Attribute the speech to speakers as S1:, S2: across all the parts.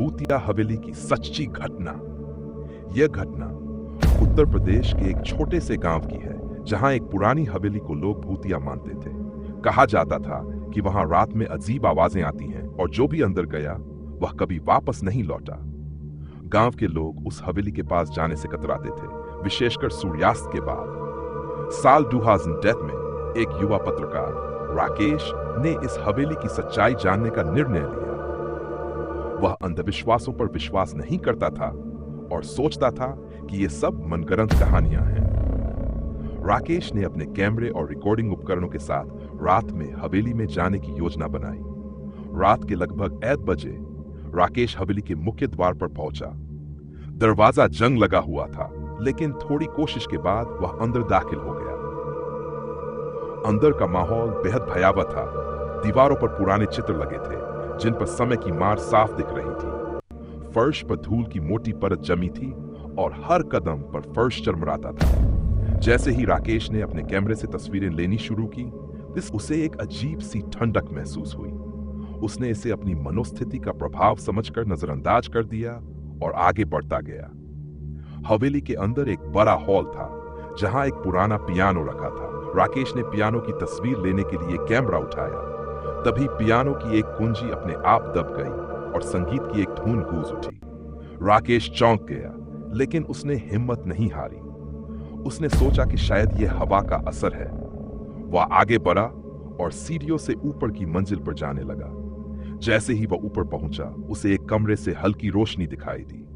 S1: भूतिया हवेली की सच्ची घटना। यह घटना उत्तर प्रदेश के एक छोटे से गांव की है, जहां एक पुरानी हवेली को लोग भूतिया मानते थे। कहा जाता था कि वहां रात में अजीब आवाजें आती हैं और जो भी अंदर गया वह कभी वापस नहीं लौटा। गांव के लोग उस हवेली के पास जाने से कतराते थे, विशेषकर सूर्यास्त के बाद। साल 2010 में एक युवा पत्रकार राकेश ने इस हवेली की सच्चाई जानने का निर्णय लिया। वह अंधविश्वासों पर विश्वास नहीं करता था और सोचता था कि ये सब मनगढ़ंत कहानियां हैं। राकेश ने अपने कैमरे और रिकॉर्डिंग उपकरणों के साथ रात में हवेली में जाने की योजना बनाई। रात के लगभग 1 बजे राकेश हवेली के मुख्य द्वार पर पहुंचा। दरवाजा जंग लगा हुआ था, लेकिन थोड़ी कोशिश के बाद वह अंदर दाखिल हो गया। अंदर का माहौल बेहद भयावह था। दीवारों पर पुराने चित्र लगे थे, जिन पर समय की मार साफ दिख रही थी। फर्श पर धूल की मोटी परत जमी थी और हर कदम पर फर्श चरमराता था। जैसे ही राकेश ने अपने कैमरे से तस्वीरें लेनी शुरू की, उसे एक अजीब सी ठंडक महसूस हुई। उसने इसे अपनी मनोस्थिति का प्रभाव समझकर नजरअंदाज कर दिया और आगे बढ़ता गया। हवेली के अंदर एक बड़ा हॉल था, जहां एक पुराना पियानो रखा था। राकेश ने पियानो की तस्वीर लेने के लिए कैमरा उठाया। तभी पियानो की एक कुंजी अपने आप दब गई और संगीत की एक धुन गूंज उठी। राकेश चौंक गया, लेकिन उसने हिम्मत नहीं हारी। उसने सोचा कि शायद यह हवा का असर है। वह आगे बढ़ा और सीढ़ियों से ऊपर की मंजिल पर जाने लगा। जैसे ही वह ऊपर पहुंचा, उसे एक कमरे से हल्की रोशनी दिखाई दी।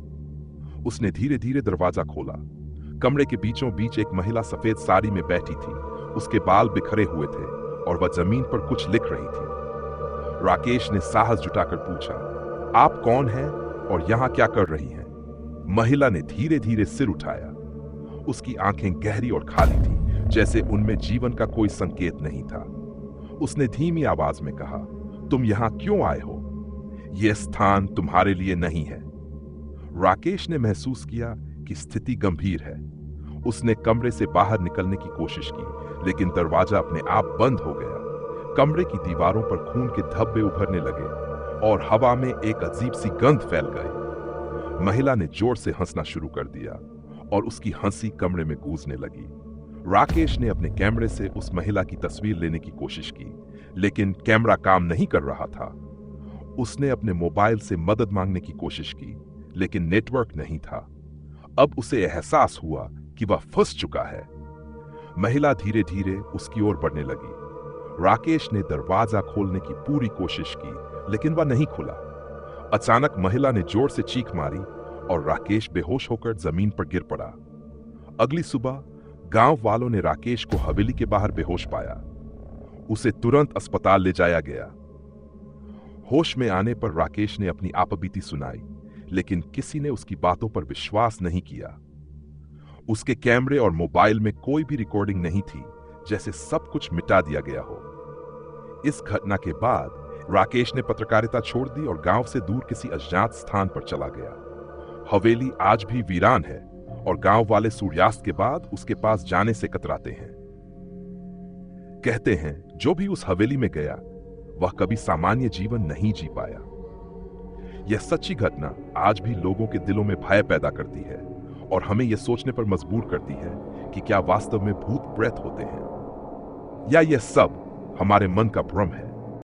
S1: उसने धीरे धीरे दरवाजा खोला। कमरे के बीचों बीच एक महिला सफेद साड़ी में बैठी थी। उसके बाल बिखरे हुए थे और वह जमीन पर कुछ लिख रही थी। राकेश ने साहस जुटाकर पूछा, आप कौन हैं और यहां क्या कर रही हैं? महिला ने धीरे धीरे सिर उठाया। उसकी आंखें गहरी और खाली थी, जैसे उनमें जीवन का कोई संकेत नहीं था। उसने धीमी आवाज में कहा, तुम यहां क्यों आए हो? यह स्थान तुम्हारे लिए नहीं है। राकेश ने महसूस किया कि स्थिति गंभीर है। उसने कमरे से बाहर निकलने की कोशिश की, लेकिन दरवाजा अपने आप बंद हो गया। कमरे की दीवारों पर खून के धब्बे उभरने लगे और हवा में एक अजीब सी गंध फैल गई। महिला ने जोर से हंसना शुरू कर दिया और उसकी हंसी कमरे में गूंजने लगी। राकेश ने अपने कैमरे से उस महिला की तस्वीर लेने की कोशिश की, लेकिन कैमरा काम नहीं कर रहा था। उसने अपने मोबाइल से मदद मांगने की कोशिश की, लेकिन नेटवर्क नहीं था। अब उसे एहसास हुआ कि वह फंस चुका है। महिला धीरे धीरे उसकी ओर बढ़ने लगी। राकेश ने दरवाजा खोलने की पूरी कोशिश की, लेकिन वह नहीं खुला। अचानक महिला ने जोर से चीख मारी और राकेश बेहोश होकर जमीन पर गिर पड़ा। अगली सुबह गांव वालों ने राकेश को हवेली के बाहर बेहोश पाया। उसे तुरंत अस्पताल ले जाया गया। होश में आने पर राकेश ने अपनी आपबीती सुनाई, लेकिन किसी ने उसकी बातों पर विश्वास नहीं किया। उसके कैमरे और मोबाइल में कोई भी रिकॉर्डिंग नहीं थी, जैसे सब कुछ मिटा दिया गया हो। इस घटना के बाद राकेश ने पत्रकारिता छोड़ दी और गांव से दूर किसी अज्ञात स्थान पर चला गया। हवेली आज भी वीरान है और गांव वाले सूर्यास्त के बाद उसके पास जाने से कतराते हैं। कहते हैं जो भी उस हवेली में गया वह कभी सामान्य जीवन नहीं जी पाया। यह सच्ची घटना आज भी लोगों के दिलों में भय पैदा करती है और हमें यह सोचने पर मजबूर करती है कि क्या वास्तव में भूत प्रेत होते हैं या यह सब हमारे मन का भ्रम है।